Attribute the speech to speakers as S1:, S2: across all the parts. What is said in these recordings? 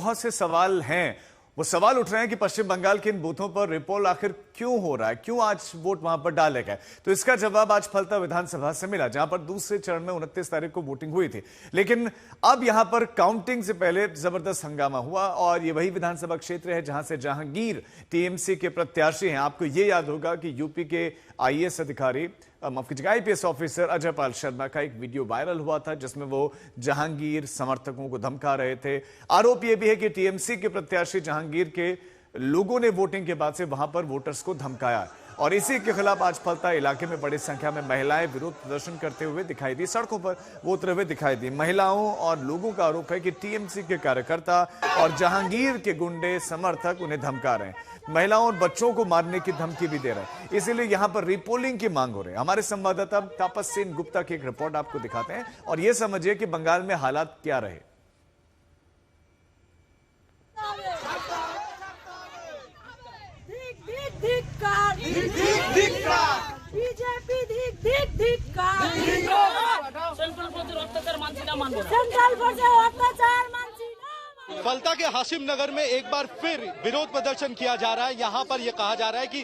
S1: बहुत से सवाल हैं। वो सवाल उठ रहे हैं कि पश्चिम बंगाल के इन बूथों पर रिपोल आखिर क्यों हो रहा है, क्यों आज वोट वहां पर डाले गए। तो इसका जवाब आज फलता विधानसभा से मिला, जहां पर दूसरे चरण में 29 तारीख को वोटिंग हुई थी। लेकिन अब यहां पर काउंटिंग से पहले जबरदस्त हंगामा हुआ और ये वही विधानसभा क्षेत्र है जहां से जहांगीर टीएमसी के प्रत्याशी हैं। आपको ये याद होगा कि यूपी के आईएएस अधिकारी, माफ कीजिएगा, आईपीएस ऑफिसर अजय पाल शर्मा का एक वीडियो वायरल हुआ था जिसमें वो जहांगीर समर्थकों को धमका रहे थे। आरोप यह भी है कि टीएमसी के प्रत्याशी जहांगीर के लोगों ने वोटिंग के बाद से वहां पर वोटर्स को धमकाया और इसी के खिलाफ आज फलता इलाके में बड़ी संख्या में महिलाएं विरोध प्रदर्शन करते हुए दिखाई दी, सड़कों पर वो उतरे हुए दिखाई दी। महिलाओं और लोगों का आरोप है कि टीएमसी के कार्यकर्ता और जहांगीर के गुंडे समर्थक उन्हें धमका रहे हैं, महिलाओं और बच्चों को मारने की धमकी भी दे रहे हैं। इसीलिए यहां पर रिपोलिंग की मांग हो रही है। हमारे संवाददाता तापस सेन गुप्ता की एक रिपोर्ट आपको दिखाते हैं और यह समझिए कि बंगाल में हालात क्या रहे।
S2: फलता के हाशिम नगर में एक बार फिर विरोध प्रदर्शन किया जा रहा है। यहाँ पर यह कहा जा रहा है कि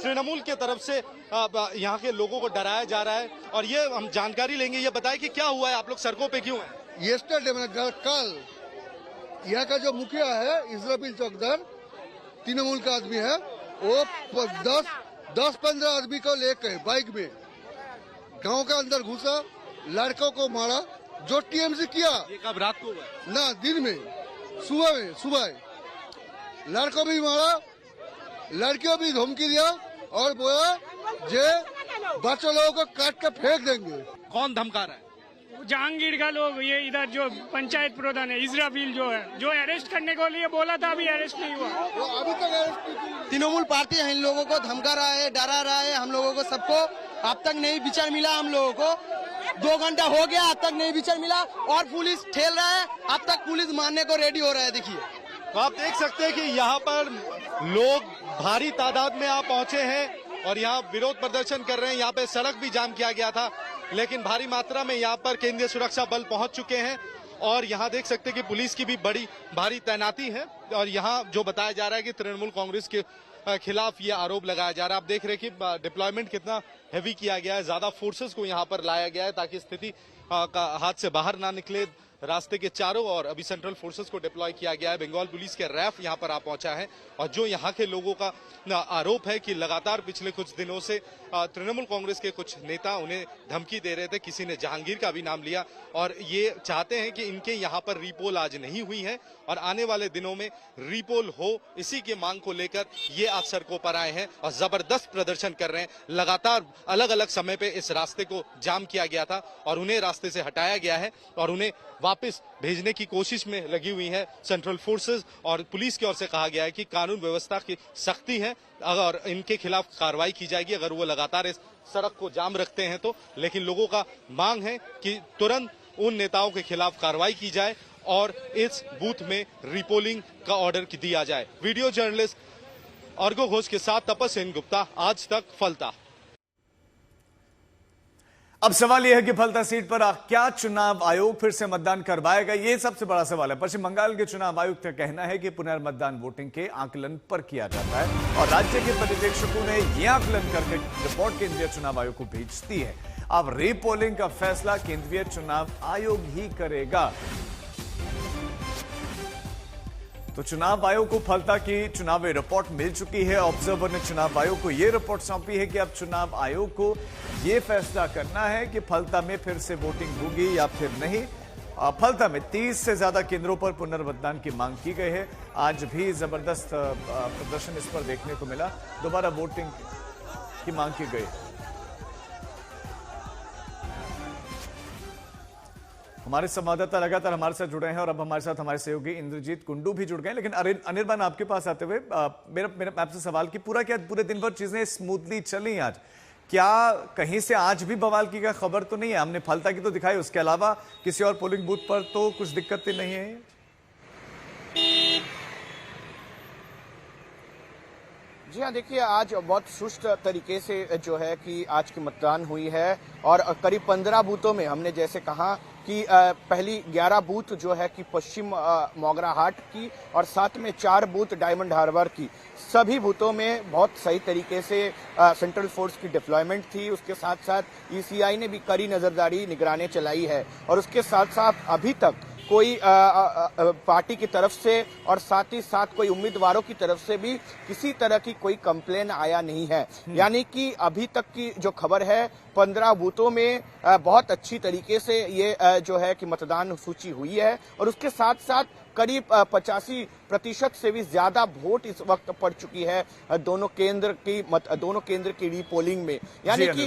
S2: तृणमूल की तरफ से यहाँ के लोगों को डराया जा रहा है और ये हम जानकारी लेंगे। ये बताएं कि क्या हुआ है, आप लोग सड़कों पे क्यों हैं?
S3: येस्टरडे मैंने कल यहाँ का जो मुखिया है इजराबिल चौकदार, तृणमूल का आदमी है, वो 10-15 आदमी को लेकर बाइक में गांव के अंदर घुसा, लड़कों को मारा। जो टीएमसी किया,
S2: ये कब रात को हुआ?
S3: ना, दिन में, सुबह लड़कों भी मारा, लड़कियों भी धमकी दिया और बोला जे बच्चों लोगों को काट कर फेंक देंगे।
S2: कौन धमका रहा है?
S4: जहांगीर का लोग, ये इधर जो पंचायत प्रधान है इजराबिल जो है, जो अरेस्ट करने को लिए बोला था, अभी अरेस्ट नहीं हुआ।
S3: वो अभी तक अरेस्ट नहीं हुआ।
S5: तृणमूल पार्टी इन लोगों को धमका रहा है, डरा रहा है हम लोगों को, सबको। अब तक नहीं विचार मिला हम लोगों को, 2 घंटा हो गया, अब तक नहीं विचार मिला और पुलिस ठेल रहा है। अब तक पुलिस मारने को रेडी हो रहा है। देखिए,
S2: तो आप देख सकते हैं कि यहाँ पर लोग भारी तादाद में यहाँ पहुंचे हैं और यहाँ विरोध प्रदर्शन कर रहे हैं। यहाँ पे सड़क भी जाम किया गया था, लेकिन भारी मात्रा में यहाँ पर केंद्रीय सुरक्षा बल पहुंच चुके हैं और यहाँ देख सकते हैं कि पुलिस की भी बड़ी भारी तैनाती है। और यहाँ जो बताया जा रहा है कि तृणमूल कांग्रेस के खिलाफ ये आरोप लगाया जा रहा है। आप देख रहे हैं कि डिप्लॉयमेंट कितना हैवी किया गया है, ज्यादा फोर्सेस को यहाँ पर लाया गया है ताकि स्थिति का हाथ से बाहर ना निकले। रास्ते के चारों ओर अभी सेंट्रल फोर्सेस को डिप्लॉय किया गया है। बंगाल पुलिस के रैफ यहाँ पर आ पहुंचा है और जो यहाँ के लोगों का आरोप है कि लगातार पिछले कुछ दिनों से तृणमूल कांग्रेस के कुछ नेता उन्हें धमकी दे रहे थे। किसी ने जहांगीर का भी नाम लिया और ये चाहते हैं कि इनके यहाँ पर रीपोल आज नहीं हुई है और आने वाले दिनों में रीपोल हो, इसी की मांग को लेकर ये आज सड़कों पर आए हैं और जबरदस्त प्रदर्शन कर रहे हैं। लगातार अलग अलग समय पे इस रास्ते को जाम किया गया था और उन्हें रास्ते से हटाया गया है और उन्हें वापस भेजने की कोशिश में लगी हुई है सेंट्रल फोर्सेस। और पुलिस की ओर से कहा गया है कि कानून व्यवस्था की सख्ती है, अगर इनके खिलाफ कार्रवाई की जाएगी अगर वो लगातार इस सड़क को जाम रखते हैं तो। लेकिन लोगों का मांग है कि तुरंत उन नेताओं के खिलाफ कार्रवाई की जाए और इस बूथ में रिपोलिंग का ऑर्डर दिया जाए। वीडियो जर्नलिस्ट अर्गो घोष के साथ तापस सेन गुप्ता, आज तक फलता।
S1: अब सवाल यह है कि फलता सीट पर क्या चुनाव आयोग फिर से मतदान करवाएगा, यह सबसे बड़ा सवाल है। पश्चिम बंगाल के चुनाव आयुक्त का कहना है कि पुनर्मतदान वोटिंग के आकलन पर किया जाता है और राज्य के पर्यवेक्षकों ने यह आकलन करके रिपोर्ट केंद्रीय चुनाव आयोग को भेजती है। अब रीपोलिंग का फैसला केंद्रीय चुनाव आयोग ही करेगा। तो चुनाव आयोग को फलता की चुनावी रिपोर्ट मिल चुकी है। ऑब्जर्वर ने चुनाव आयोग को यह रिपोर्ट सौंपी है कि अब चुनाव आयोग को यह फैसला करना है कि फलता में फिर से वोटिंग होगी या फिर नहीं। फलता में 30 से ज्यादा केंद्रों पर पुनर्मतदान की मांग की गई है। आज भी जबरदस्त प्रदर्शन इस पर देखने को मिला, दोबारा वोटिंग की मांग की गई। हमारे संवाददाता लगातार हमारे साथ जुड़े हैं और अब हमारे साथ हमारे सहयोगी इंद्रजीत कुंडू भी जुड़ गए। लेकिन अनिर्बान, आपके पास आते हुए मेरा आपसे सवाल कि पूरे दिन भर चीजें स्मूथली चली आज, क्या कहीं से आज भी बवाल की का खबर तो नहीं है? हमने फलता की तो दिखाई, उसके अलावा किसी और पोलिंग बूथ पर तो कुछ दिक्कतें नहीं है?
S6: जी हाँ, देखिए आज बहुत सुस्त तरीके से जो है कि आज की मतदान हुई है और करीब 15 बूथों में हमने जैसे कहा कि पहली 11 बूथ जो है कि पश्चिम मोगरा हाट की और साथ में 4 बूथ डायमंड हार्बर की, सभी बूथों में बहुत सही तरीके से सेंट्रल फोर्स की डिप्लॉयमेंट थी। उसके साथ साथ ईसीआई ने भी कड़ी नजरदारी निगरानी चलाई है और उसके साथ साथ अभी तक कोई पार्टी की तरफ से और साथ ही साथ कोई उम्मीदवारों की तरफ से भी किसी तरह की कोई कंप्लेन आया नहीं है। यानी कि अभी तक की जो खबर है 15 बूथों में बहुत अच्छी तरीके से ये जो है कि मतदान सूची हुई है और उसके साथ साथ करीब 85% से भी ज्यादा वोट इस वक्त पड़ चुकी है दोनों केंद्र की रीपोलिंग में। यानी कि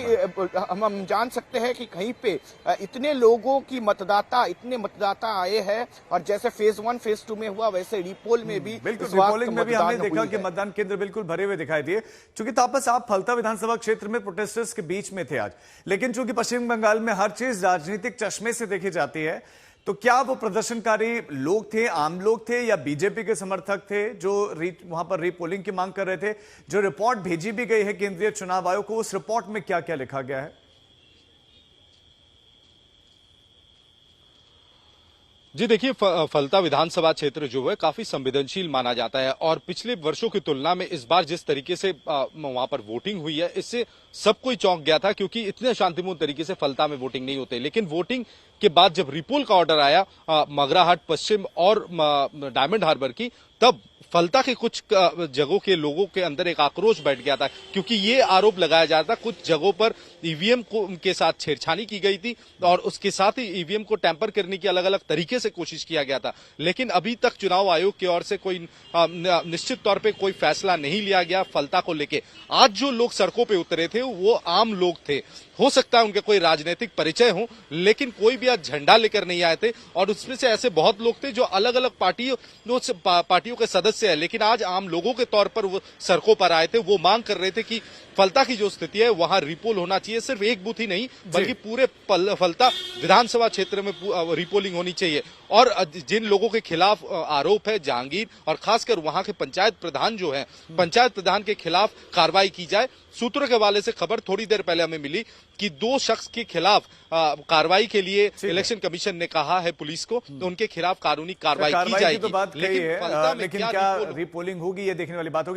S6: हम जान सकते हैं कि कहीं पे इतने लोगों की इतने मतदाता आए हैं और जैसे फेज 1 फेज 2 में हुआ वैसे रीपोल में भी
S1: बिल्कुल रीपोलिंग में भी हमने देखा कि मतदान केंद्र बिल्कुल भरे हुए दिखाई दिए। चूंकि तापस आप फलता विधानसभा क्षेत्र में प्रोटेस्टर्स के बीच में थे आज, लेकिन चूंकि पश्चिम बंगाल में हर चीज राजनीतिक चश्मे से देखी जाती है, तो क्या वो प्रदर्शनकारी लोग थे, आम लोग थे या बीजेपी के समर्थक थे जो वहां पर रीपोलिंग की मांग कर रहे थे? जो रिपोर्ट भेजी भी गई है केंद्रीय चुनाव आयोग को, उस रिपोर्ट में क्या क्या लिखा गया है?
S2: जी देखिए, फलता विधानसभा क्षेत्र जो है काफी संवेदनशील माना जाता है और पिछले वर्षों की तुलना में इस बार जिस तरीके से वहां पर वोटिंग हुई है, इससे सब कोई चौंक गया था क्योंकि इतने शांतिपूर्ण तरीके से फलता में वोटिंग नहीं होते। लेकिन वोटिंग के बाद जब रिपोल का ऑर्डर आया मगराहाट पश्चिम और डायमंड हार्बर की, तब फलता के कुछ जगहों के लोगों के अंदर एक आक्रोश बैठ गया था क्योंकि ये आरोप लगाया जाता कुछ जगहों पर ईवीएम के साथ छेड़छाड़ी की गई थी और उसके साथ ही ईवीएम को टैंपर करने की अलग अलग तरीके से कोशिश किया गया था। लेकिन अभी तक चुनाव आयोग की ओर से कोई निश्चित तौर पे कोई फैसला नहीं लिया गया फलता को लेके। आज जो लोग सड़कों पे उतरे थे वो आम लोग थे, हो सकता है उनके कोई राजनीतिक परिचय हो, लेकिन कोई भी आज झंडा लेकर नहीं आए थे और उसमें से ऐसे बहुत लोग थे जो अलग अलग पार्टियों के सदस्य है, लेकिन आज आम लोगों के तौर पर वो सड़कों पर आए थे। वो मांग कर रहे थे कि फलता की जो स्थिति है वहां रिपोल होना चाहिए, सिर्फ एक बूथ ही नहीं बल्कि पूरे फलता विधानसभा क्षेत्र में रिपोलिंग होनी चाहिए। और जिन लोगों के खिलाफ आरोप है, जहांगीर और खासकर वहां के पंचायत प्रधान जो है, पंचायत प्रधान के खिलाफ कार्रवाई की जाए। सूत्रों के हवाले से खबर थोड़ी देर पहले हमें मिली कि 2 शख्स के खिलाफ कार्रवाई के लिए इलेक्शन कमीशन ने कहा है पुलिस को, तो उनके खिलाफ कानूनी कार्रवाई की जाएगी।
S1: तो बात कही है, लेकिन क्या रीपोलिंग होगी ये देखने वाली बात होगी।